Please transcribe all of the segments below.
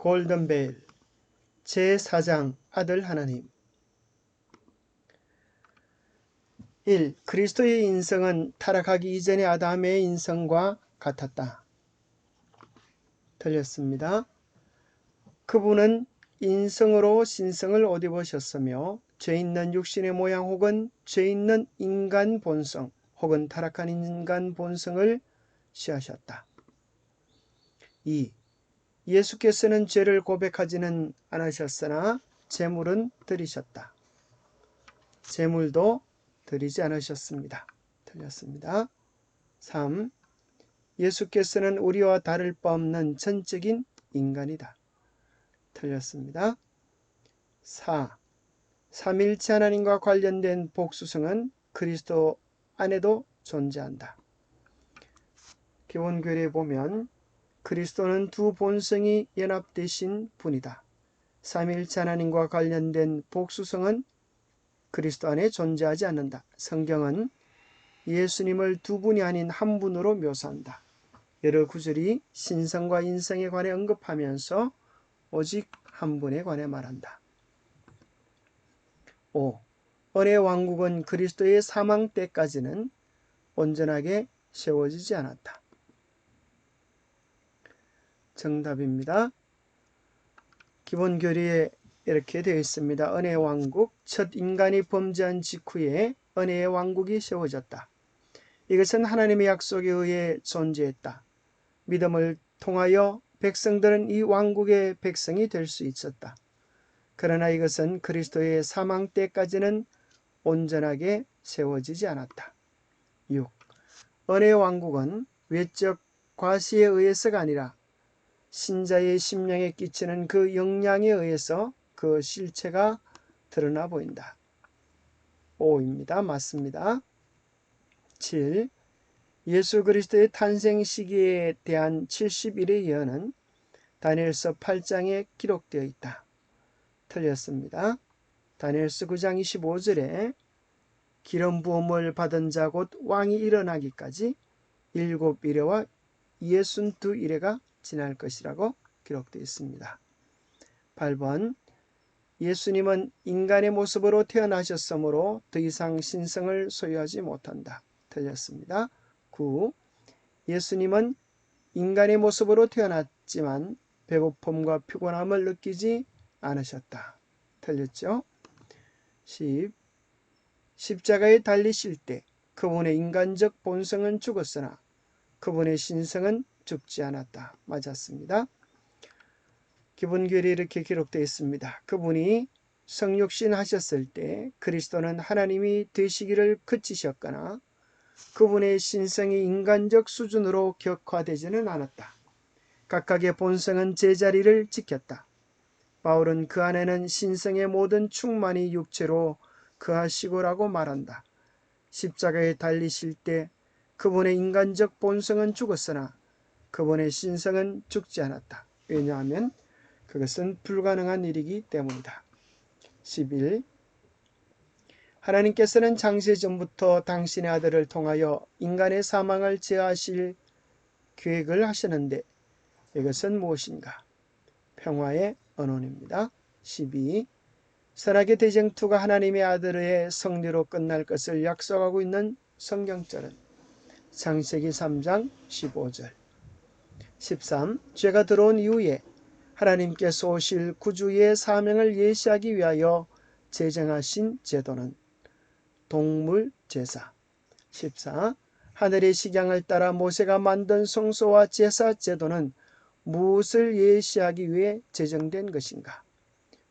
골든벨 제4장 아들 하나님. 1. 그리스도의 인성은 타락하기 이전의 아담의 인성과 같았다. 틀렸습니다. 그분은 인성으로 신성을 옷 입으셨으며 죄 있는 육신의 모양 혹은 죄 있는 인간 본성 혹은 타락한 인간 본성을 취하셨다. 2. 예수께서는 죄를 고백하지는 않으셨으나 제물은 드리셨다. 제물도 드리지 않으셨습니다. 틀렸습니다. 3. 예수께서는 우리와 다를 바 없는 전적인 인간이다. 틀렸습니다. 4. 삼일체 하나님과 관련된 복수성은 그리스도 안에도 존재한다. 기본교리에 보면 그리스도는 두 본성이 연합되신 분이다. 삼일체 하나님과 관련된 복수성은 그리스도 안에 존재하지 않는다. 성경은 예수님을 두 분이 아닌 한 분으로 묘사한다. 여러 구절이 신성과 인성에 관해 언급하면서 오직 한 분에 관해 말한다. 5. 은혜의 왕국은 그리스도의 사망 때까지는 온전하게 세워지지 않았다. 정답입니다. 기본 교리에 이렇게 되어 있습니다. 은혜의 왕국, 첫 인간이 범죄한 직후에 은혜의 왕국이 세워졌다. 이것은 하나님의 약속에 의해 존재했다. 믿음을 통하여 백성들은 이 왕국의 백성이 될 수 있었다. 그러나 이것은 그리스도의 사망 때까지는 온전하게 세워지지 않았다. 6. 은혜의 왕국은 외적 과시에 의해서가 아니라 신자의 심령에 끼치는 그 영향에 의해서 그 실체가 드러나 보인다. 5입니다. 맞습니다. 7. 예수 그리스도의 탄생 시기에 대한 70일의 예언은 다니엘서 8장에 기록되어 있다. 틀렸습니다. 다니엘서 9장 25절에 기름 부음을 받은 자 곧 왕이 일어나기까지 7일에와 62일에가 지날 것이라고 기록되어 있습니다. 8번 예수님은 인간의 모습으로 태어나셨으므로 더 이상 신성을 소유하지 못한다. 틀렸습니다. 9. 예수님은 인간의 모습으로 태어났지만 배고픔과 피곤함을 느끼지 않으셨다. 틀렸죠? 10. 십자가에 달리실 때 그분의 인간적 본성은 죽었으나 그분의 신성은 죽지 않았다. 맞았습니다. 기본교리에 이렇게 기록되어 있습니다. 그분이 성육신 하셨을 때 그리스도는 하나님이 되시기를 그치셨거나 그분의 신성이 인간적 수준으로 격화되지는 않았다. 각각의 본성은 제자리를 지켰다. 바울은 그 안에는 신성의 모든 충만이 육체로 거하시고라고 말한다. 십자가에 달리실 때 그분의 인간적 본성은 죽었으나 그분의 신성은 죽지 않았다. 왜냐하면 그것은 불가능한 일이기 때문이다. 11. 하나님께서는 창세 전부터 당신의 아들을 통하여 인간의 사망을 제하실 계획을 하셨는데 이것은 무엇인가? 평화의 언원입니다. 12. 선악의 대쟁투가 하나님의 아들의 승리로 끝날 것을 약속하고 있는 성경절은 창세기 3장 15절. 13. 죄가 들어온 이후에 하나님께서 오실 구주의 사명을 예시하기 위하여 제정하신 제도는 동물 제사. 14. 하늘의 식양을 따라 모세가 만든 성소와 제사 제도는 무엇을 예시하기 위해 제정된 것인가?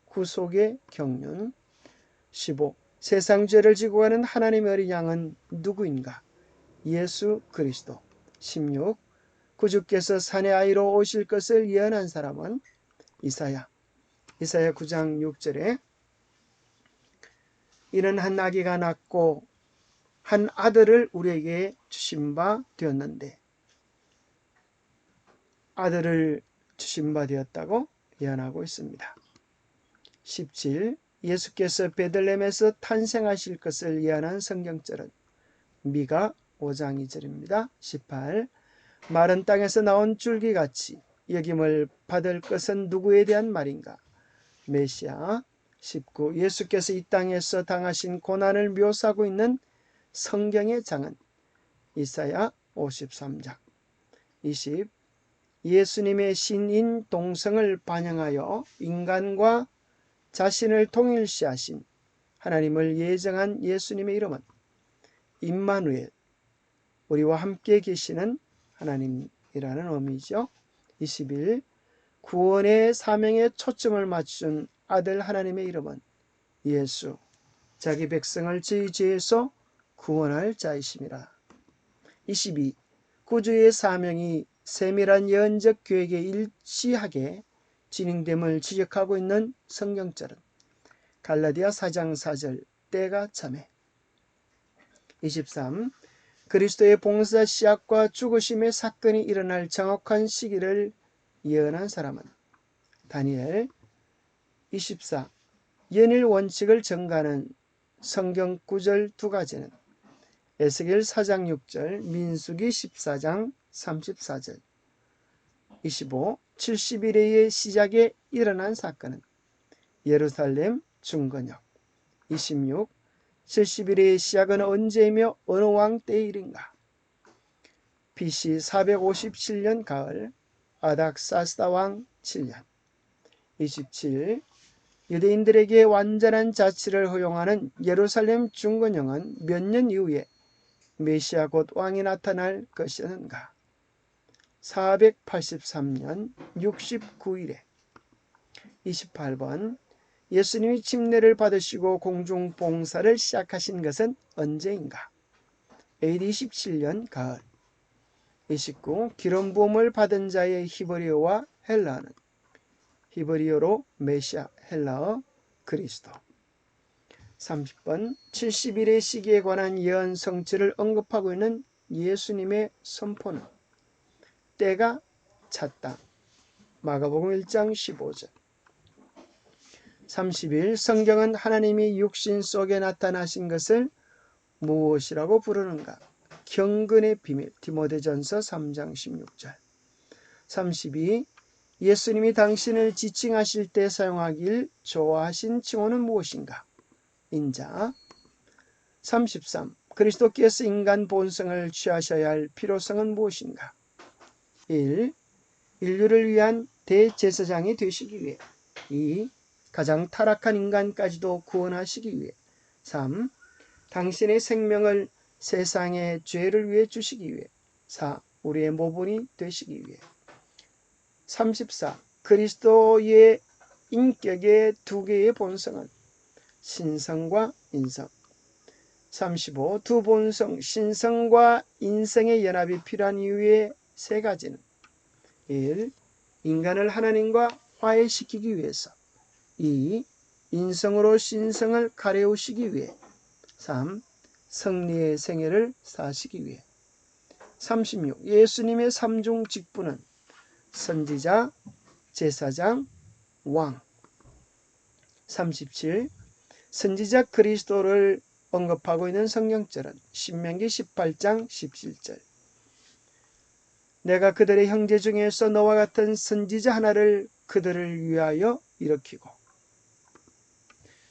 구속의 경륜. 15. 세상 죄를 지고 가는 하나님의 어린 양은 누구인가? 예수 그리스도. 16. 구주께서 산의 아이로 오실 것을 예언한 사람은 이사야 9장 6절에 이는 한 아기가 낳고 한 아들을 우리에게 주신 바 되었는데 아들을 주신 바 되었다고 예언하고 있습니다. 17. 예수께서 베들레헴에서 탄생하실 것을 예언한 성경절은 미가 5장 2절입니다. 18. 마른 땅에서 나온 줄기같이 여김을 받을 것은 누구에 대한 말인가? 메시아. 19. 예수께서 이 땅에서 당하신 고난을 묘사하고 있는 성경의 장은 이사야 53장. 20. 예수님의 신인 동성을 반영하여 인간과 자신을 통일시하신 하나님을 예정한 예수님의 이름은 임마누엘, 우리와 함께 계시는 하나님이라는 의미죠. 21. 구원의 사명에 초점을 맞춘 아들 하나님의 이름은 예수, 자기 백성을 저희 죄에서 구원할 자이심이라. 22. 구주의 사명이 세밀한 예언적 계획에 일치하게 진행됨을 지적하고 있는 성경절은 갈라디아 4장 4절 때가 참해. 23. 그리스도의 봉사 시작과 죽으심의 사건이 일어날 정확한 시기를 예언한 사람은 다니엘. 24. 연일 원칙을 증가하는 성경 구절 두 가지는 에스겔 4장 6절, 민수기 14장 34절. 25. 70일의 시작에 일어난 사건은 예루살렘 중건역. 26. 70일의 시작은 언제이며 어느 왕 때의 일인가? BC 457년 가을 아닥사스다 왕 7년. 27. 유대인들에게 완전한 자치를 허용하는 예루살렘 중건역은 몇 년 이후에 메시아 곧 왕이 나타날 것이었는가? 483년 69일에. 28번. 예수님이 침례를 받으시고 공중 봉사를 시작하신 것은 언제인가? AD 17년 가을. 29. 기름 부음을 받은 자의 히브리어와 헬라어는 히브리어로 메시아, 헬라어 그리스도. 30번. 70일의 시기에 관한 예언 성취를 언급하고 있는 예수님의 선포는 때가 찼다. 마가복음 1장 15절. 30일. 성경은 하나님이 육신 속에 나타나신 것을 무엇이라고 부르는가? 경건의 비밀. 디모데전서 3장 16절. 32. 예수님이 당신을 지칭하실 때 사용하길 좋아하신 칭호는 무엇인가? 인자. 33. 그리스도께서 인간 본성을 취하셔야 할 필요성은 무엇인가? 1. 인류를 위한 대제사장이 되시기 위해. 2. 가장 타락한 인간까지도 구원하시기 위해. 3. 당신의 생명을 세상의 죄를 위해 주시기 위해. 4. 우리의 모본이 되시기 위해. 34. 그리스도의 인격의 두 개의 본성은 신성과 인성. 35. 두 본성 신성과 인성의 연합이 필요한 이유의 세 가지는 1. 인간을 하나님과 화해시키기 위해서. 2. 인성으로 신성을 가려우시기 위해. 3. 성리의 생애를 사시기 위해. 36. 예수님의 삼중 직분은 선지자, 제사장, 왕. 37. 선지자 그리스도를 언급하고 있는 성경절은 신명기 18장 17절. 내가 그들의 형제 중에서 너와 같은 선지자 하나를 그들을 위하여 일으키고.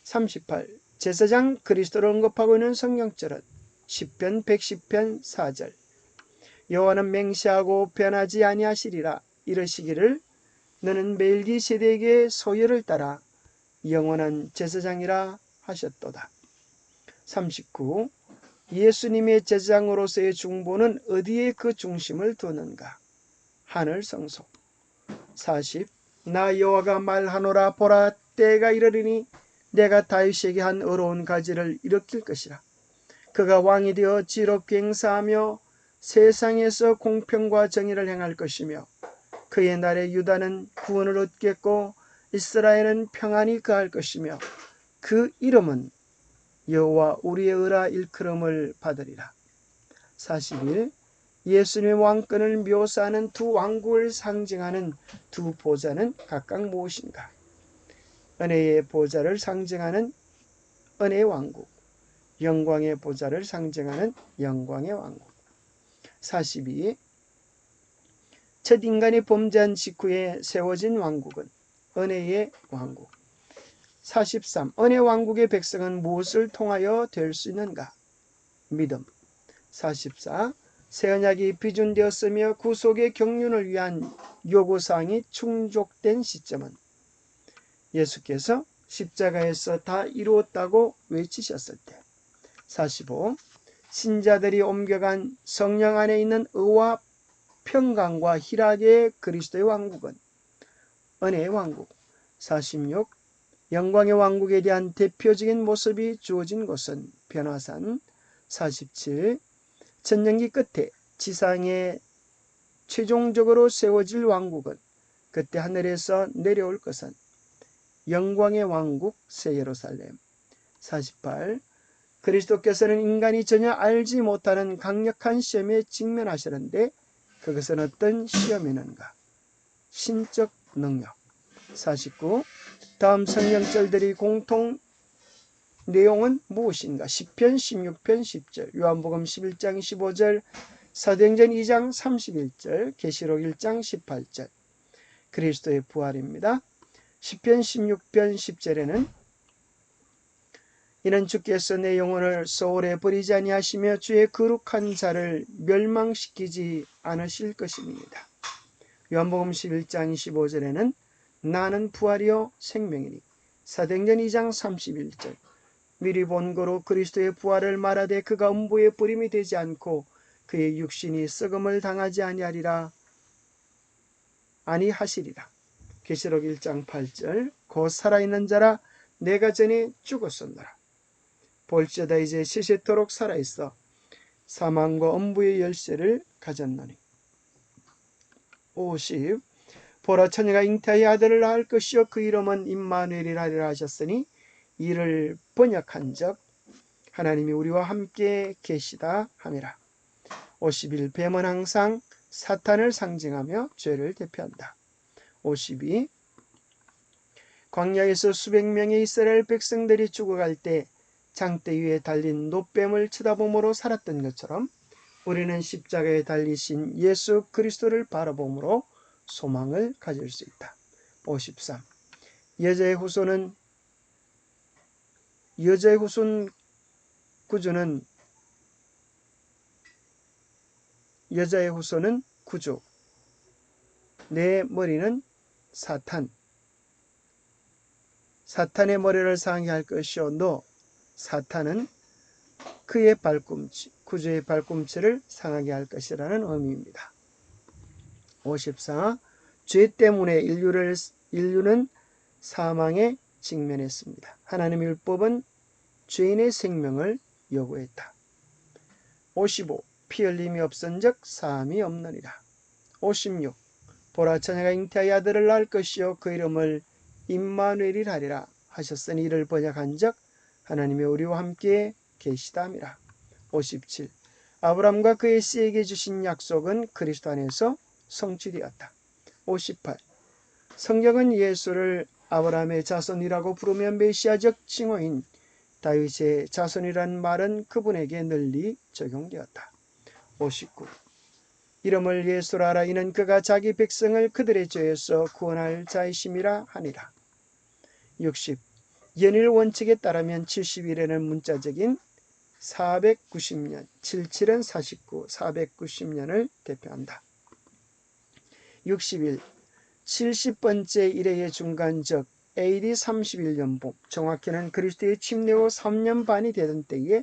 38. 제사장 그리스도를 언급하고 있는 성경절은 시편 110편 4절. 여호와는 맹세하고 변하지 아니하시리라. 이르시기를 너는 멜기세덱의 소열을 따라 영원한 제사장이라 하셨도다. 39. 예수님의 제사장으로서의 중보는 어디에 그 중심을 두는가? 하늘 성소. 40. 나 여호와가 말하노라. 보라, 때가 이르리니 내가 다윗에게 한 어려운 가지를 일으킬 것이라. 그가 왕이 되어 지롭게 행사하며 세상에서 공평과 정의를 행할 것이며 그의 날에 유다는 구원을 얻겠고 이스라엘은 평안히 거할 것이며 그 이름은 여호와 우리의 의라 일컬음을 받으리라. 41. 예수님의 왕권을 묘사하는 두 왕국을 상징하는 두 보좌는 각각 무엇인가? 은혜의 보좌를 상징하는 은혜의 왕국, 영광의 보좌를 상징하는 영광의 왕국. 42. 첫 인간이 범죄한 직후에 세워진 왕국은 은혜의 왕국. 43. 은혜 왕국의 백성은 무엇을 통하여 될 수 있는가? 믿음. 44. 새 언약이 비준되었으며 구속의 경륜을 위한 요구사항이 충족된 시점은 예수께서 십자가에서 다 이루었다고 외치셨을 때. 45. 신자들이 옮겨간 성령 안에 있는 의와 평강과 희락의 그리스도의 왕국은 은혜의 왕국. 46. 영광의 왕국에 대한 대표적인 모습이 주어진 곳은 변화산. 47. 천년기 끝에 지상에 최종적으로 세워질 왕국은 그때 하늘에서 내려올 것은 영광의 왕국 새 예루살렘. 48. 그리스도께서는 인간이 전혀 알지 못하는 강력한 시험에 직면하시는데 그것은 어떤 시험이는가? 신적 능력. 49. 다음 성경절들이 공통 내용은 무엇인가? 시편 16편 10절, 요한복음 11장 15절, 사도행전 2장 31절, 계시록 1장 18절. 그리스도의 부활입니다. 시편 16편 10절에는 이는 주께서 내 영혼을 소홀에 버리지 아니하시며 주의 거룩한 자를 멸망시키지 않으실 것입니다. 요한복음 11장 25절에는 나는 부활이요 생명이니. 사도행전 2장 31절. 미리 본 거로 그리스도의 부활을 말하되 그가 음부에 뿌림이 되지 않고 그의 육신이 썩음을 당하지 아니하시리라. 계시록 1장 8절. 곧 살아있는 자라 내가 전에 죽었었노라. 볼지어다 이제 세세토록 살아있어 사망과 음부의 열쇠를 가졌노니. 50. 보라 처녀가 잉태하여 아들을 낳을 것이요 그 이름은 임마누엘이라 하리라 하셨으니 이를 번역한즉 하나님이 우리와 함께 계시다 함이라. 51. 뱀은 항상 사탄을 상징하며 죄를 대표한다. 52. 광야에서 수백 명의 이스라엘 백성들이 죽어갈 때 장대 위에 달린 노뱀을 쳐다보므로 살았던 것처럼 우리는 십자가에 달리신 예수 그리스도를 바라봄으로 소망을 가질 수 있다. 53. 여자의 후손 구주. 내 머리는 사탄의 머리를 상하게 할 것이요 너 사탄은 그의 구주의 발꿈치를 상하게 할 것이라는 의미입니다. 54. 죄 때문에 인류는 사망에 직면했습니다. 하나님의 율법은 죄인의 생명을 요구했다. 55. 피 흘림이 없은즉 사함이 없느니라. 56. 보라 처녀가 잉태하여 아들을 낳을 것이요 그 이름을 임마누엘이라 하리라 하셨으니 이를 번역한즉 하나님이 우리와 함께 계시다미라. 57. 아브람과 그의 씨에게 주신 약속은 그리스도 안에서 성취되었다. 58. 성경은 예수를 아브라함의 자손이라고 부르며 메시아적 칭호인 다윗의 자손이란 말은 그분에게 널리 적용되었다. 59. 이름을 예수라 하라 이는 그가 자기 백성을 그들의 죄에서 구원할 자이심이라 하니라. 60. 연일 원칙에 따르면 70일에는 문자적인 490년, 77은 49, 490년을 대표한다. 61. 70번째 일회의 중간 즉 AD 31년 봄, 정확히는 그리스도의 침례 후 3년 반이 되던 때에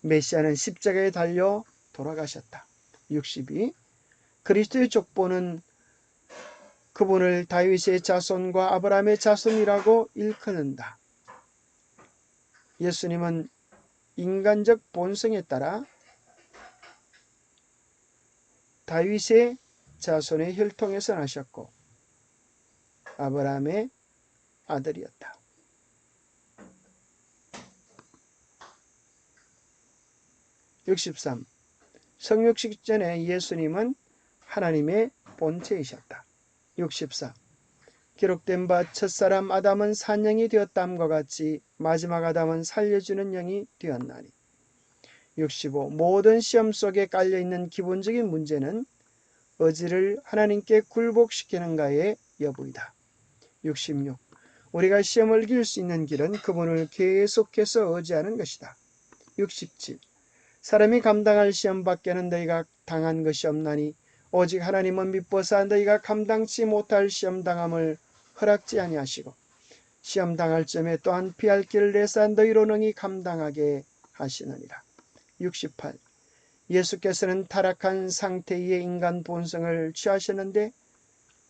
메시아는 십자가에 달려 돌아가셨다. 62. 그리스도의 족보는 그분을 다윗의 자손과 아브라함의 자손이라고 일컫는다. 예수님은 인간적 본성에 따라 다윗의 자손의 혈통에서 나셨고 아브라함의 아들이었다. 63. 성육식 전에 예수님은 하나님의 본체이셨다. 64. 기록된 바 첫사람 아담은 산영이 되었다함과 같이 마지막 아담은 살려주는 영이 되었나니. 65. 모든 시험 속에 깔려있는 기본적인 문제는 의지를 하나님께 굴복시키는가의 여부이다. 66. 우리가 시험을 이길 수 있는 길은 그분을 계속해서 의지하는 것이다. 67. 사람이 감당할 시험 밖에는 너희가 당한 것이 없나니 오직 하나님은 미뻐서 너희가 감당치 못할 시험 당함을 허락지 아니하시고 시험 당할 점에 또한 피할 길을 내사 너희로 능히 감당하게 하시느니라. 68. 예수께서는 타락한 상태의 인간 본성을 취하셨는데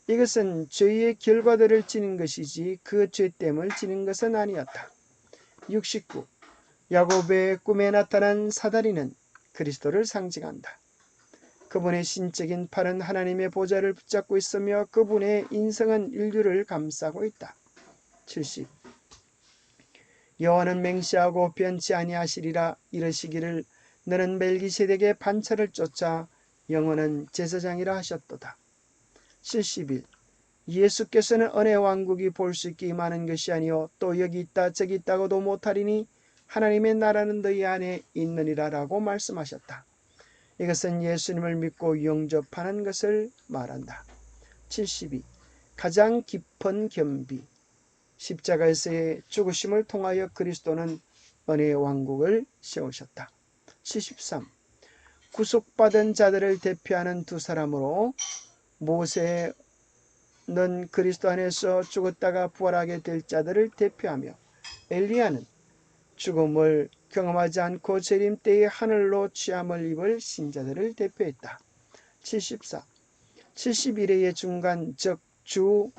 이것은 죄의 결과들을 지닌 것이지 그 죄됨을 지닌 것은 아니었다. 69. 야곱의 꿈에 나타난 사다리는 그리스도를 상징한다. 그분의 신적인 팔은 하나님의 보좌를 붙잡고 있으며 그분의 인성은 인류를 감싸고 있다. 70. 여호와는 맹세하고 변치 아니하시리라 이르시기를 너는 멜기세덱의 반차를 쫓아 영원한 제사장이라 하셨도다. 71. 예수께서는 은혜 왕국이 볼 수 있게 임하는 것이 아니요 또 여기 있다 저기 있다고도 못하리니 하나님의 나라는 너희 안에 있느니라 라고 말씀하셨다. 이것은 예수님을 믿고 영접하는 것을 말한다. 72. 가장 깊은 겸비. 십자가에서의 죽으심을 통하여 그리스도는 은혜의 왕국을 세우셨다. 73. 구속받은 자들을 대표하는 두 사람으로 모세는 그리스도 안에서 죽었다가 부활하게 될 자들을 대표하며 엘리야는 죽음을 경험하지 않고 재림 때에 하늘로 취함을 입을 신자들을 대표했다. 74. 71회의 중간 즉 주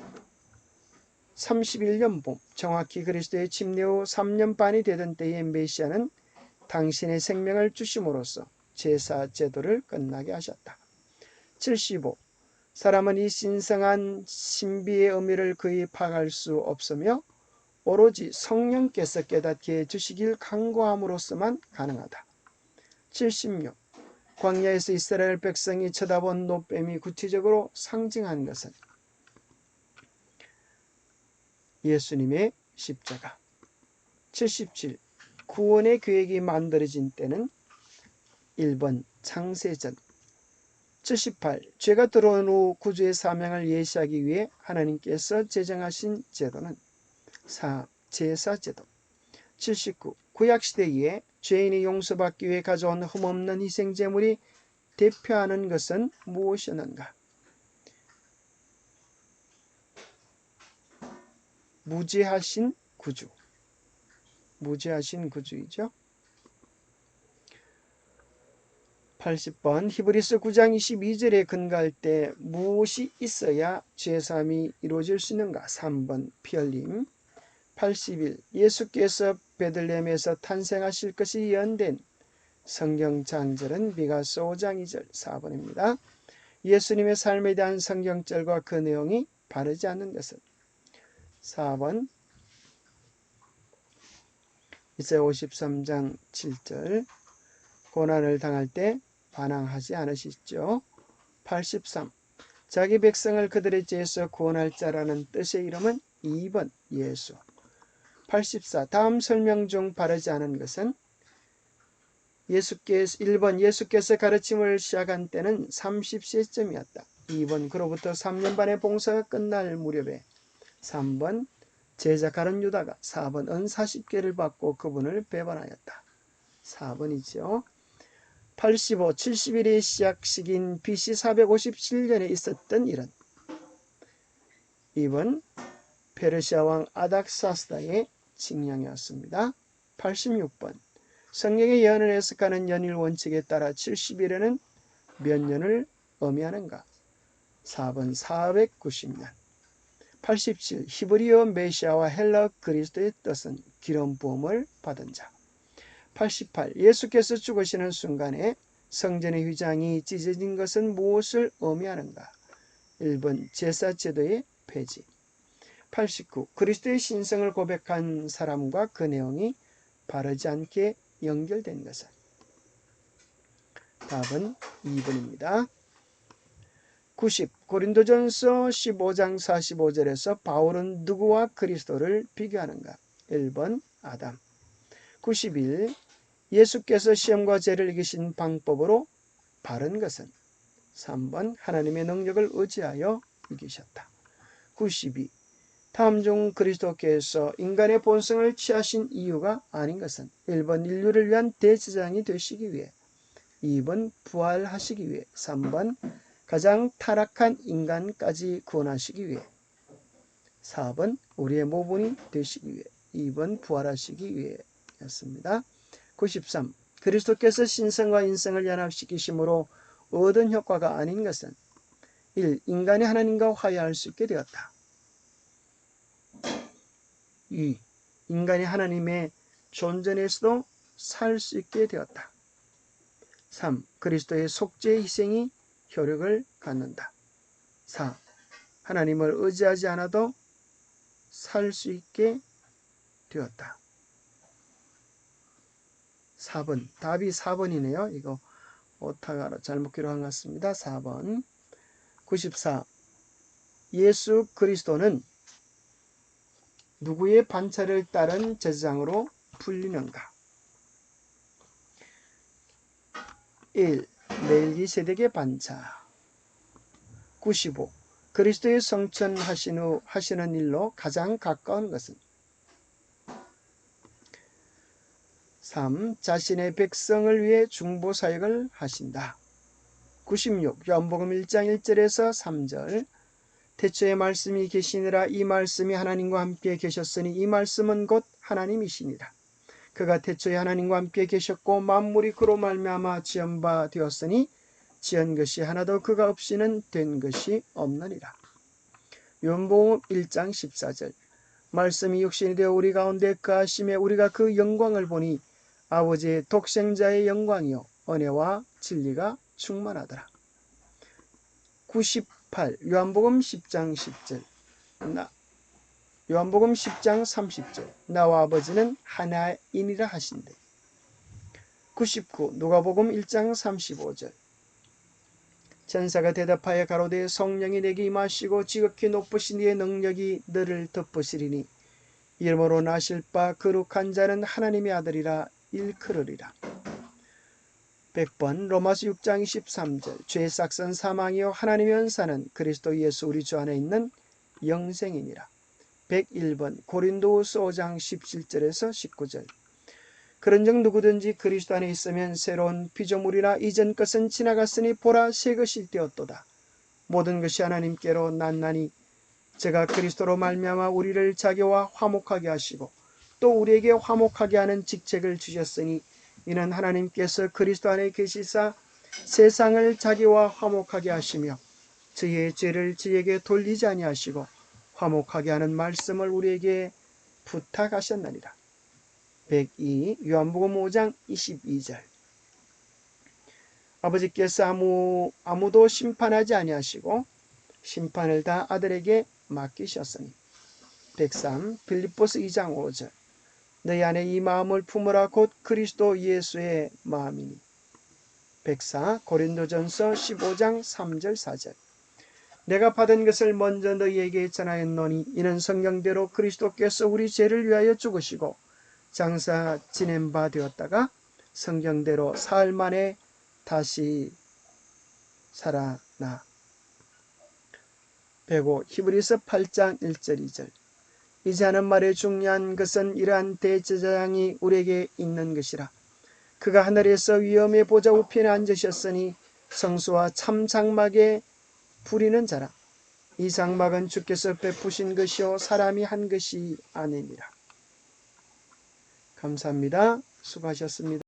31년 봄 정확히 그리스도의 침례 후 3년 반이 되던 때에 메시아는 당신의 생명을 주심으로써 제사 제도를 끝나게 하셨다. 75. 사람은 이 신성한 신비의 의미를 거의 파악할 수 없으며 오로지 성령께서 깨닫게 해주시길 간구함으로써만 가능하다. 76. 광야에서 이스라엘 백성이 쳐다본 노뱀이 구체적으로 상징한 것은 예수님의 십자가. 77. 구원의 계획이 만들어진 때는 1번 창세전. 78. 죄가 들어온 후 구주의 사명을 예시하기 위해 하나님께서 제정하신 제도는 4. 제사제도. 79. 구약시대에 죄인이 용서받기 위해 가져온 흠없는 희생제물이 대표하는 것은 무엇이었는가? 무죄하신 구주. 무죄하신 구주이죠. 80번 히브리서 9장 22절에 근거할 때 무엇이 있어야 죄사함이 이루어질 수 있는가? 3번 피 흘림. 81. 예수께서 베들레헴에서 탄생하실 것이 예언된 성경 장절은 미가서 5장 2절 4번입니다. 예수님의 삶에 대한 성경절과 그 내용이 바르지 않는 것은 4번 이사야 53장 7절 고난을 당할 때 반항하지 않으시죠. 83. 자기 백성을 그들의 죄에서 구원할 자라는 뜻의 이름은 2번 예수. 84. 다음 설명 중 바르지 않은 것은 1번 예수께서 가르침을 시작한 때는 30세쯤이었다. 2번 그로부터 3년 반의 봉사가 끝날 무렵에 3번 제자 가룟 유다가 4번 은 40개를 받고 그분을 배반하였다. 4번이죠. 85. 70일의 시작식인 BC 457년에 있었던 일은 2번 페르시아 왕 아닥사스다의 칙령이었습니다. 86번 성경의 예언을 해석하는 연일 원칙에 따라 70일에는 몇 년을 의미하는가? 4번 490년. 87. 히브리어 메시아와 헬라 그리스도의 뜻은 기름 부음을 받은 자. 88. 예수께서 죽으시는 순간에 성전의 휘장이 찢어진 것은 무엇을 의미하는가? 1번 제사 제도의 폐지. 89. 그리스도의 신성을 고백한 사람과 그 내용이 바르지 않게 연결된 것은 답은 2번입니다. 90. 고린도전서 15장 45절에서 바울은 누구와 그리스도를 비교하는가? 1번 아담. 91. 예수께서 시험과 죄를 이기신 방법으로 바른 것은 3번 하나님의 능력을 의지하여 이기셨다. 92. 다음 중 그리스도께서 인간의 본성을 취하신 이유가 아닌 것은 1번 인류를 위한 대제사장이 되시기 위해, 2번 부활하시기 위해, 3번 가장 타락한 인간까지 구원하시기 위해, 4번 우리의 모분이 되시기 위해, 2번 부활하시기 위해였습니다. 93. 그리스도께서 신성과 인성을 연합시키심으로 얻은 효과가 아닌 것은 1. 인간이 하나님과 화해할 수 있게 되었다. 2. 인간이 하나님의 존전에서도 살 수 있게 되었다. 3. 그리스도의 속죄의 희생이 효력을 갖는다. 4. 하나님을 의지하지 않아도 살 수 있게 되었다. 4번. 답이 4번이네요. 이거 오타가 잘못 기록한 것 같습니다. 4번. 94. 예수 그리스도는 누구의 반차를 따른 제사장으로 불리는가? 1. 멜기세덱의 반차. 95. 그리스도의 성천하신 후 하시는 일로 가장 가까운 것은? 3. 자신의 백성을 위해 중보사역을 하신다. 96. 요한복음 1장 1절에서 3절. 태초에 말씀이 계시니라. 이 말씀이 하나님과 함께 계셨으니 이 말씀은 곧 하나님이시니라. 그가 태초에 하나님과 함께 계셨고 만물이 그로 말미암아 지은 바 되었으니 지은 것이 하나도 그가 없이는 된 것이 없느니라. 요한복음 1장 14절. 말씀이 육신이 되어 우리 가운데 거하심에 우리가 그 영광을 보니 아버지의 독생자의 영광이요 은혜와 진리가 충만하더라. 98. 요한복음 10장 10절. 요한복음 10장 30절. 나와 아버지는 하나이니라 하신대. 99. 누가복음 1장 35절. 천사가 대답하여 가로되 성령이 내게 임하시고 지극히 높으신 이의 능력이 너를 덮으시리니 이름으로 나실 바 거룩한 자는 하나님의 아들이라 일컬으리라. 100번 로마서 6장 23절. 죄의 싹은 사망이요 하나님의 은사는 그리스도 예수 우리 주 안에 있는 영생이니라. 101번 고린도후서 5장 17절에서 19절. 그런즉 누구든지 그리스도 안에 있으면 새로운 피조물이라 이전 것은 지나갔으니 보라 새 것이 되었도다. 모든 것이 하나님께로 났나니 제가 그리스도로 말미암아 우리를 자기와 화목하게 하시고 또 우리에게 화목하게 하는 직책을 주셨으니 이는 하나님께서 그리스도 안에 계시사 세상을 자기와 화목하게 하시며 저희의 죄를 저희에게 돌리지 아니하시고 화목하게 하는 말씀을 우리에게 부탁하셨느니라. 102. 요한복음 5장 22절. 아버지께서 아무도 심판하지 아니하시고 심판을 다 아들에게 맡기셨으니. 103. 빌립보서 2장 5절. 너희 안에 이 마음을 품으라 곧 그리스도 예수의 마음이니. 104. 고린도전서 15장 3절 4절. 내가 받은 것을 먼저 너희에게 전하였노니 이는 성경대로 그리스도께서 우리 죄를 위하여 죽으시고 장사 지낸 바 되었다가 성경대로 사흘 만에 다시 살아나. 105. 히브리서 8장 1절 2절. 이제 하는 말에 중요한 것은 이러한 대제사장이 우리에게 있는 것이라. 그가 하늘에서 위엄의 보좌 우편에 앉으셨으니 성수와 참 장막에 부리는 자라. 이 장막은 주께서 베푸신 것이요 사람이 한 것이 아니니라. 감사합니다. 수고하셨습니다.